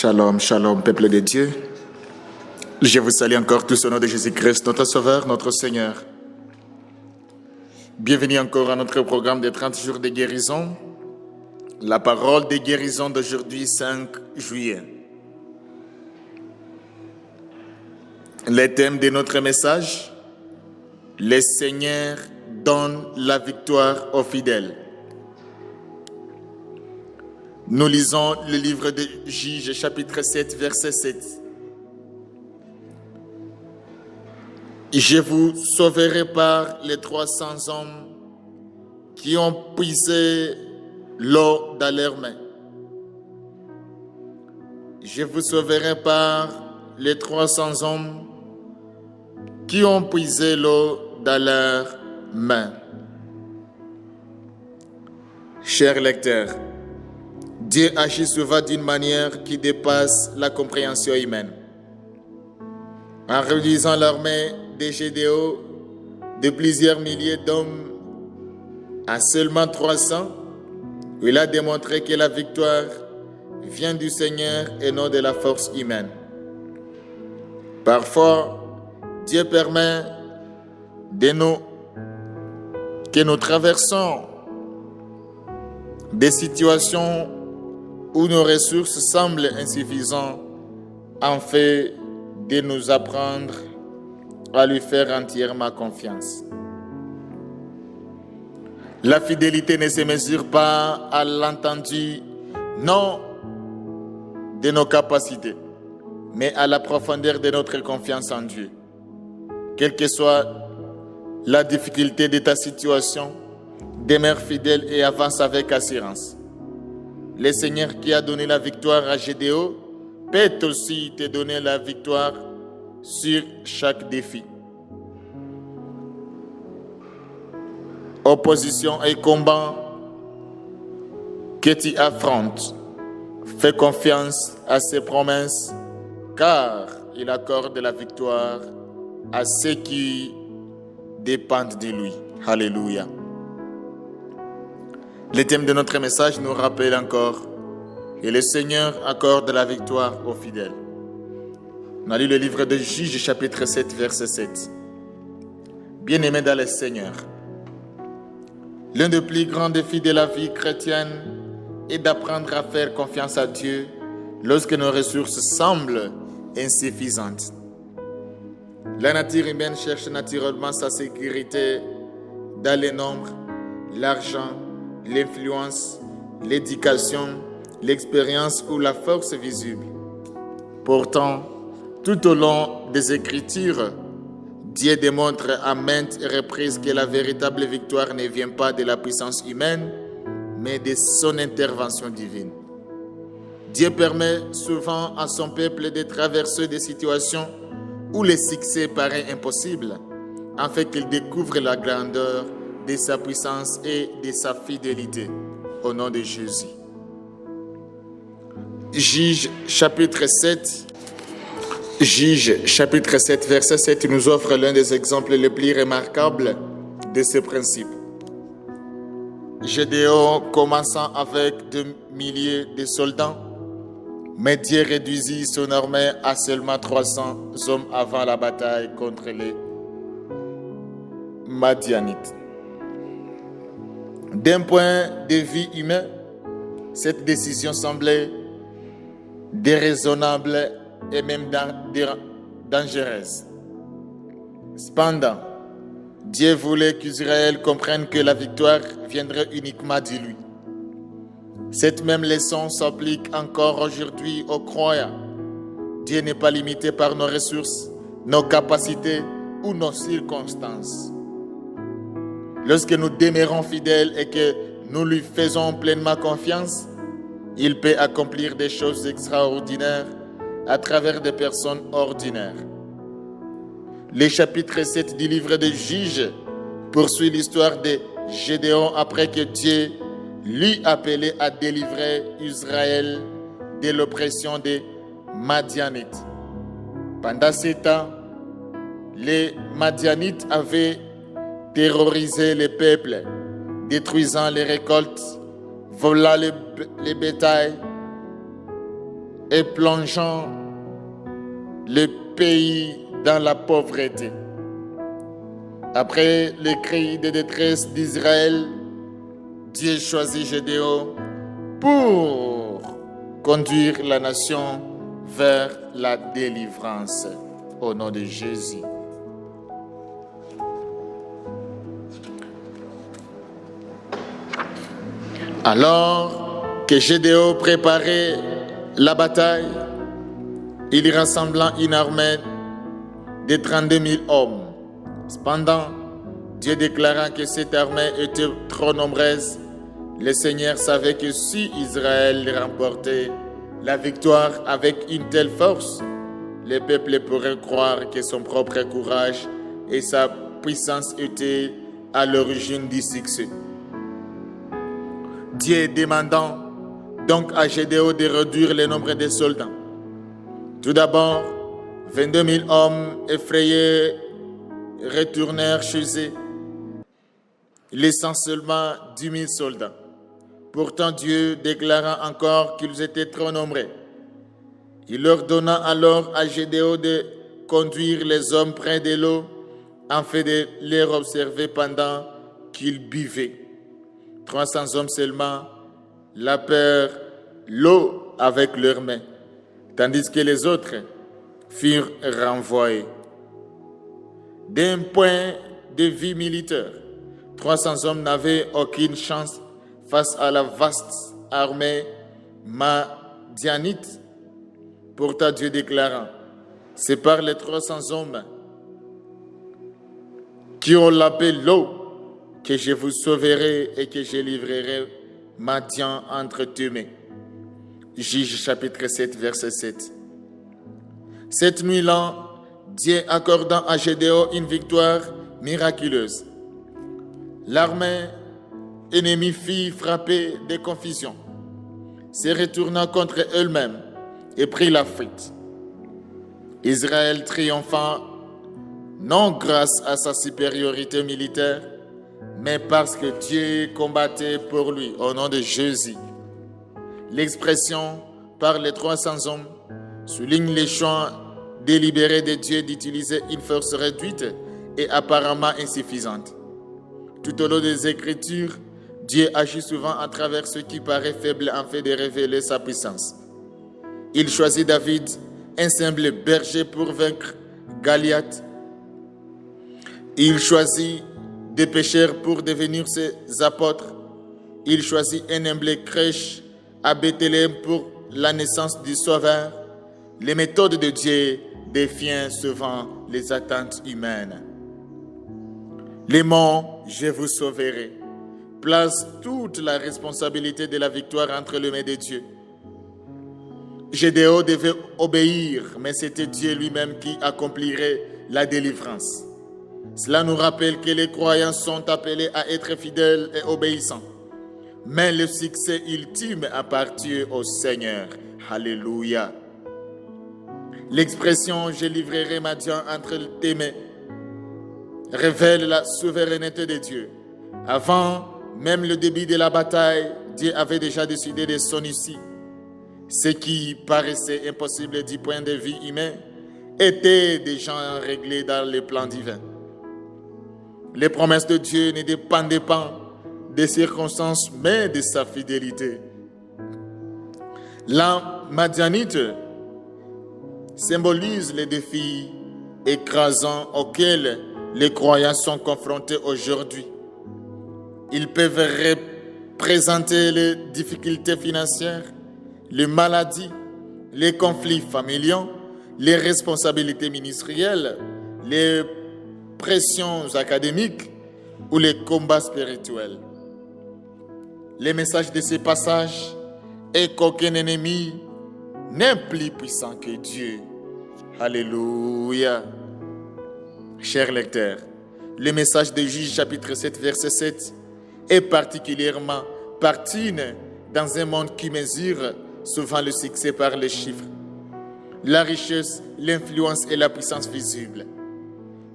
Shalom, shalom, peuple de Dieu. Je vous salue encore tous au nom de Jésus-Christ, notre Sauveur, notre Seigneur. Bienvenue encore à notre programme des 30 jours de guérison. La parole de guérison d'aujourd'hui, 5 juillet. Le thème de notre message, le Seigneur donne la victoire aux fidèles. Nous lisons le livre de Juges, chapitre 7, verset 7. Je vous sauverai par les 300 hommes qui ont puisé l'eau dans leurs mains. Je vous sauverai par les 300 hommes qui ont puisé l'eau dans leurs mains. Chers lecteurs, Dieu agit souvent d'une manière qui dépasse la compréhension humaine. En réduisant l'armée des Gédéons de plusieurs milliers d'hommes à seulement 300, il a démontré que la victoire vient du Seigneur et non de la force humaine. Parfois, Dieu permet que nous traversons des situations où nos ressources semblent insuffisantes, en fait de nous apprendre à lui faire entièrement confiance. La fidélité ne se mesure pas à l'entendu, non de nos capacités, mais à la profondeur de notre confiance en Dieu. Quelle que soit la difficulté de ta situation, demeure fidèle et avance avec assurance. Le Seigneur qui a donné la victoire à Gédéon peut aussi te donner la victoire sur chaque défi. Opposition et combat que tu affrontes, fais confiance à ses promesses, car il accorde la victoire à ceux qui dépendent de lui. Alléluia. Le thème de notre message nous rappelle encore que le Seigneur accorde la victoire aux fidèles. On a lu le livre de Juges, chapitre 7, verset 7. Bien-aimés dans le Seigneur, l'un des plus grands défis de la vie chrétienne est d'apprendre à faire confiance à Dieu lorsque nos ressources semblent insuffisantes. La nature humaine cherche naturellement sa sécurité dans les nombres, l'argent, l'influence, l'éducation, l'expérience ou la force visible. Pourtant, tout au long des Écritures, Dieu démontre à maintes reprises que la véritable victoire ne vient pas de la puissance humaine, mais de son intervention divine. Dieu permet souvent à son peuple de traverser des situations où le succès paraît impossible, afin qu'il découvre la grandeur de sa puissance et de sa fidélité, au nom de Jésus. Juges chapitre 7, verset 7 nous offre l'un des exemples les plus remarquables de ce principe. Gédéon commençant avec 2 milliers de soldats, mais Dieu réduisit son armée à seulement 300 hommes avant la bataille contre les Madianites. D'un point de vue humain, cette décision semblait déraisonnable et même dangereuse. Cependant, Dieu voulait qu'Israël comprenne que la victoire viendrait uniquement de lui. Cette même leçon s'applique encore aujourd'hui aux croyants. Dieu n'est pas limité par nos ressources, nos capacités ou nos circonstances. Lorsque nous demeurons fidèles et que nous lui faisons pleinement confiance, il peut accomplir des choses extraordinaires à travers des personnes ordinaires. Le chapitre 7 du livre de Juges poursuit l'histoire de Gédéon après que Dieu lui appelé à délivrer Israël de l'oppression des Madianites. Pendant ce temps, les Madianites avaient terrorisé les peuples, détruisant les récoltes, volant les bétails et plongeant le pays dans la pauvreté. Après les cris de détresse d'Israël, Dieu choisit Gédéon pour conduire la nation vers la délivrance. Au nom de Jésus. Alors que Gédéon préparait la bataille, il rassembla une armée de 32 000 hommes. Cependant, Dieu déclara que cette armée était trop nombreuse. Le Seigneur savait que si Israël remportait la victoire avec une telle force, le peuple pourrait croire que son propre courage et sa puissance étaient à l'origine du succès. Dieu demandant donc à Gédéon de réduire le nombre des soldats. Tout d'abord, 22 000 hommes effrayés retournèrent chez eux, laissant seulement 10 000 soldats. Pourtant, Dieu déclara encore qu'ils étaient trop nombreux. Il leur donna alors à Gédéon de conduire les hommes près de l'eau, afin de les observer pendant qu'ils buvaient. 300 hommes seulement lapèrent l'eau avec leurs mains, tandis que les autres furent renvoyés. D'un point de vue militaire, 300 hommes n'avaient aucune chance face à la vaste armée madianite. Pourtant, Dieu déclara, c'est par les 300 hommes qui ont lapé l'eau que je vous sauverai et que je livrerai Madian entre tes mains. Juge chapitre 7, verset 7. Cette nuit-là, Dieu accordant à Gédéon une victoire miraculeuse. L'armée ennemie fit frapper de confusion, se retournant contre elle-même et prit la fuite. Israël triomphant non grâce à sa supériorité militaire, mais parce que Dieu combattait pour lui au nom de Jésus. L'expression par les 300 hommes souligne le choix délibéré de Dieu d'utiliser une force réduite et apparemment insuffisante. Tout au long des Écritures, Dieu agit souvent à travers ce qui paraît faible afin de révéler sa puissance. Il choisit David, un simple berger, pour vaincre Goliath. Il choisit des pécheurs pour devenir ses apôtres. Il choisit un humble crèche à Bethléem pour la naissance du Sauveur. Les méthodes de Dieu défient souvent les attentes humaines. Les mots « je vous sauverai » placent toute la responsabilité de la victoire entre les mains de Dieu. Gédéon devait obéir, mais c'était Dieu lui-même qui accomplirait la délivrance. Cela nous rappelle que les croyants sont appelés à être fidèles et obéissants. Mais le succès ultime appartient au Seigneur. Alléluia. L'expression « je livrerai Madian entre tes mains » révèle la souveraineté de Dieu. Avant même le début de la bataille, Dieu avait déjà décidé de son issue. Ce qui paraissait impossible du point de vue humain était déjà réglé dans le plan divin. Les promesses de Dieu ne dépendaient pas des circonstances, mais de sa fidélité. La Madianite symbolise les défis écrasants auxquels les croyants sont confrontés aujourd'hui. Ils peuvent représenter les difficultés financières, les maladies, les conflits familiaux, les responsabilités ministérielles, les pressions académiques ou les combats spirituels. Le message de ce passage est qu'aucun ennemi n'est plus puissant que Dieu. Alléluia. Chers lecteurs, le message de Juge chapitre 7, verset 7 est particulièrement pertinent dans un monde qui mesure souvent le succès par les chiffres, la richesse, l'influence et la puissance visible.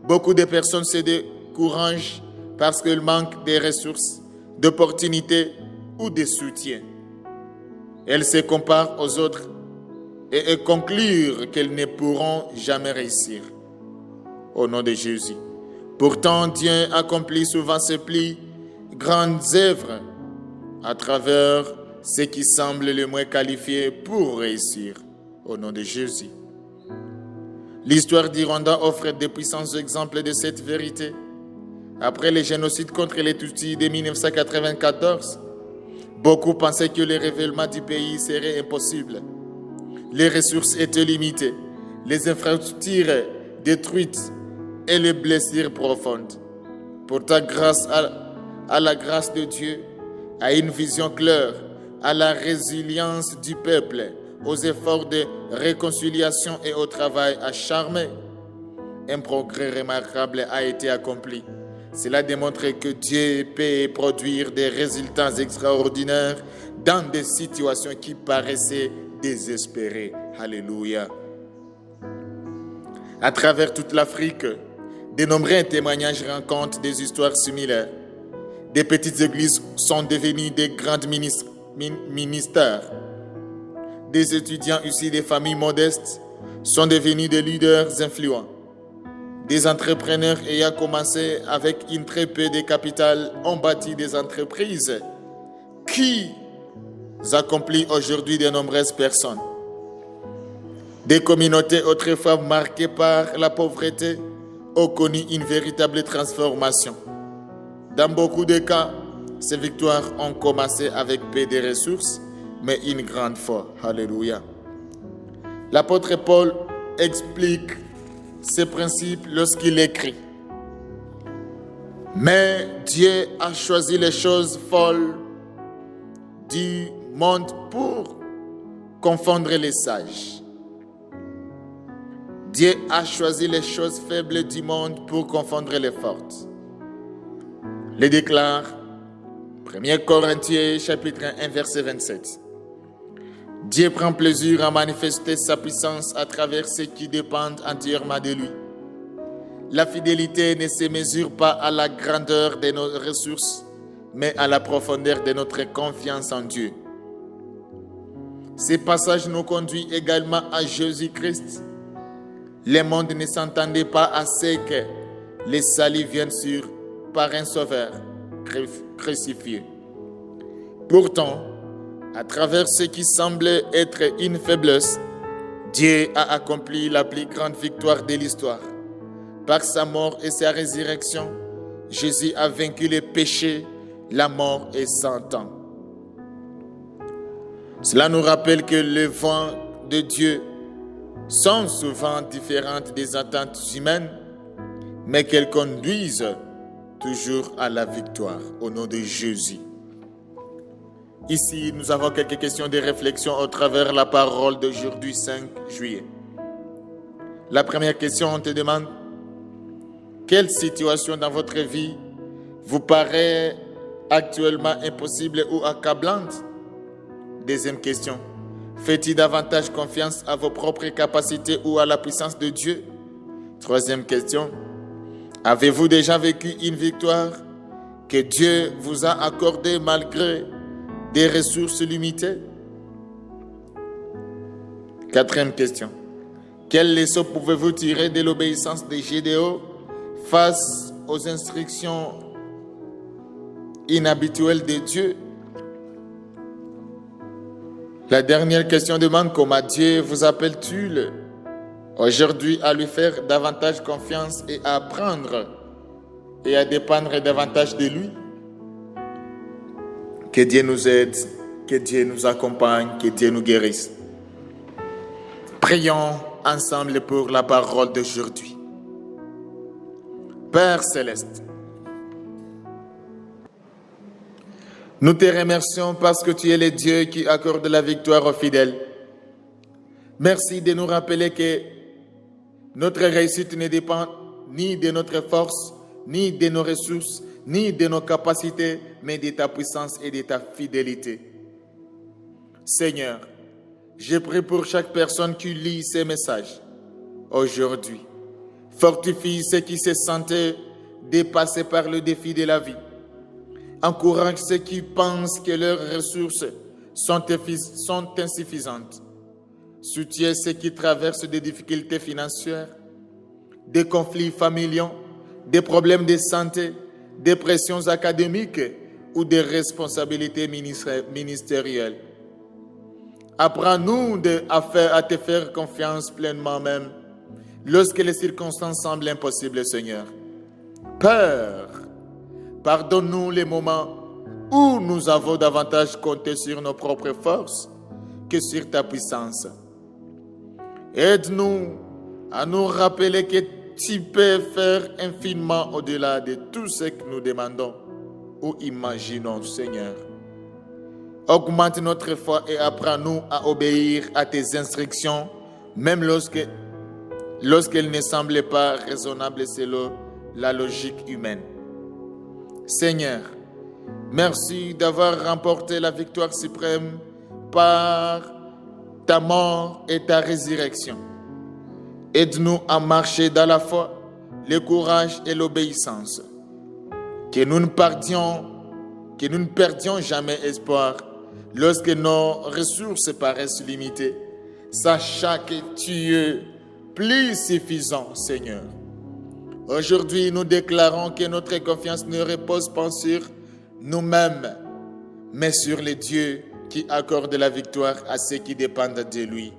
Beaucoup de personnes se découragent parce qu'elles manquent de ressources, d'opportunités ou de soutien. Elles se comparent aux autres et conclure qu'elles ne pourront jamais réussir. Au nom de Jésus. Pourtant, Dieu accomplit souvent ses plus grandes œuvres à travers ceux qui semblent le moins qualifiés pour réussir. Au nom de Jésus. L'histoire du Rwanda offre de puissants exemples de cette vérité. Après le génocide contre les Tutsis de 1994, beaucoup pensaient que le révèlement du pays serait impossible. Les ressources étaient limitées, les infrastructures détruites et les blessures profondes. Pourtant, grâce à la grâce de Dieu, à une vision claire, à la résilience du peuple, aux efforts de réconciliation et au travail acharné, un progrès remarquable a été accompli. Cela démontre que Dieu peut produire des résultats extraordinaires dans des situations qui paraissaient désespérées. Alléluia. À travers toute l'Afrique, de nombreux témoignages rencontrent des histoires similaires. Des petites églises sont devenues des grands ministères. Des étudiants issus des familles modestes sont devenus des leaders influents. Des entrepreneurs ayant commencé avec une très peu de capital ont bâti des entreprises qui accomplissent aujourd'hui de nombreuses personnes. Des communautés autrefois marquées par la pauvreté ont connu une véritable transformation. Dans beaucoup de cas, ces victoires ont commencé avec peu de ressources, mais une grande foi. Alléluia. L'apôtre Paul explique ces principes lorsqu'il écrit: mais Dieu a choisi les choses folles du monde pour confondre les sages. Dieu a choisi les choses faibles du monde pour confondre les fortes. Le déclare 1 Corinthiens chapitre 1 verset 27. Dieu prend plaisir à manifester sa puissance à travers ceux qui dépendent entièrement de lui. La fidélité ne se mesure pas à la grandeur de nos ressources, mais à la profondeur de notre confiance en Dieu. Ce passage nous conduit également à Jésus-Christ. Le monde ne s'attendait pas à ce que les salut viennent par un sauveur crucifié. Pourtant, à travers ce qui semblait être une faiblesse, Dieu a accompli la plus grande victoire de l'histoire. Par sa mort et sa résurrection, Jésus a vaincu le péché, la mort et Satan. Cela nous rappelle que les voies de Dieu sont souvent différentes des attentes humaines, mais qu'elles conduisent toujours à la victoire, au nom de Jésus. Ici, nous avons quelques questions de réflexion au travers la parole d'aujourd'hui, 5 juillet. La première question, on te demande: quelle situation dans votre vie vous paraît actuellement impossible ou accablante? Deuxième question: faites-vous davantage confiance à vos propres capacités ou à la puissance de Dieu? Troisième question: avez-vous déjà vécu une victoire que Dieu vous a accordée malgré des ressources limitées? Quatrième question: quelle leçon pouvez-vous tirer de l'obéissance de Gédéon face aux instructions inhabituelles de Dieu? La dernière question demande: comment Dieu vous appelle-t-il aujourd'hui à lui faire davantage confiance et à apprendre et à dépendre davantage de lui? Que Dieu nous aide, que Dieu nous accompagne, que Dieu nous guérisse. Prions ensemble pour la parole d'aujourd'hui. Père céleste, nous te remercions parce que tu es le Dieu qui accorde la victoire aux fidèles. Merci de nous rappeler que notre réussite ne dépend ni de notre force, ni de nos ressources, ni de nos capacités, mais de ta puissance et de ta fidélité. Seigneur, je prie pour chaque personne qui lit ces messages aujourd'hui. Fortifie ceux qui se sentaient dépassés par le défi de la vie. Encourage ceux qui pensent que leurs ressources sont insuffisantes. Soutiens ceux qui traversent des difficultés financières, des conflits familiaux, des problèmes de santé, des pressions académiques ou des responsabilités ministérielles. Apprends-nous à te faire confiance pleinement même lorsque les circonstances semblent impossibles, Seigneur. Père, pardonne-nous les moments où nous avons davantage compté sur nos propres forces que sur ta puissance. Aide-nous à nous rappeler que tu peux faire infiniment au-delà de tout ce que nous demandons ou imaginons, Seigneur. Augmente notre foi et apprends-nous à obéir à tes instructions, même lorsqu'elles ne semblent pas raisonnables selon la logique humaine. Seigneur, merci d'avoir remporté la victoire suprême par ta mort et ta résurrection. Aide-nous à marcher dans la foi, le courage et l'obéissance. Que nous ne perdions jamais espoir lorsque nos ressources paraissent limitées, sachant que tu es plus suffisant, Seigneur. Aujourd'hui, nous déclarons que notre confiance ne repose pas sur nous-mêmes, mais sur le Dieu qui accorde la victoire à ceux qui dépendent de lui.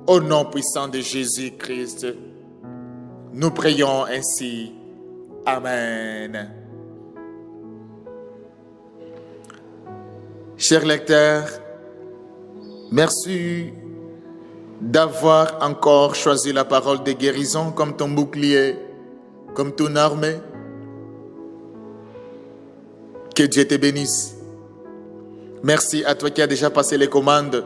Au nom puissant de Jésus-Christ, nous prions ainsi. Amen. Chers lecteurs, merci d'avoir encore choisi la parole de guérison comme ton bouclier, comme ton armée. Que Dieu te bénisse. Merci à toi qui as déjà passé les commandes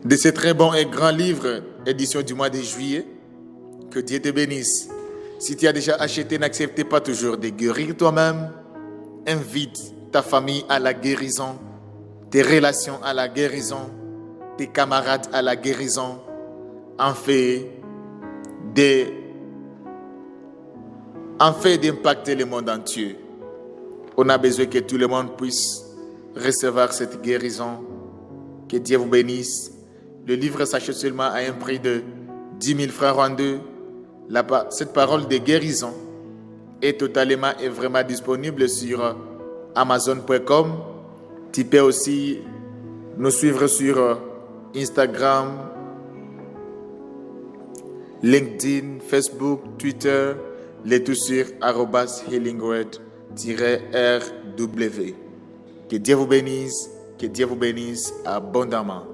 de ce très bon et grand livre, édition du mois de juillet. Que Dieu te bénisse. Si tu as déjà acheté, n'accepte pas toujours de guérir toi-même. Invite ta famille à la guérison, tes relations à la guérison, tes camarades à la guérison, en fait d'impacter le monde entier. On a besoin que tout le monde puisse recevoir cette guérison. Que Dieu vous bénisse. Le livre s'achète seulement à un prix de 10 000 francs rwandais. Cette parole de guérison est totalement et vraiment disponible sur Amazon.com. Tu peux aussi nous suivre sur Instagram, LinkedIn, Facebook, Twitter, les tout sur @healingword-rw. Que Dieu vous bénisse abondamment.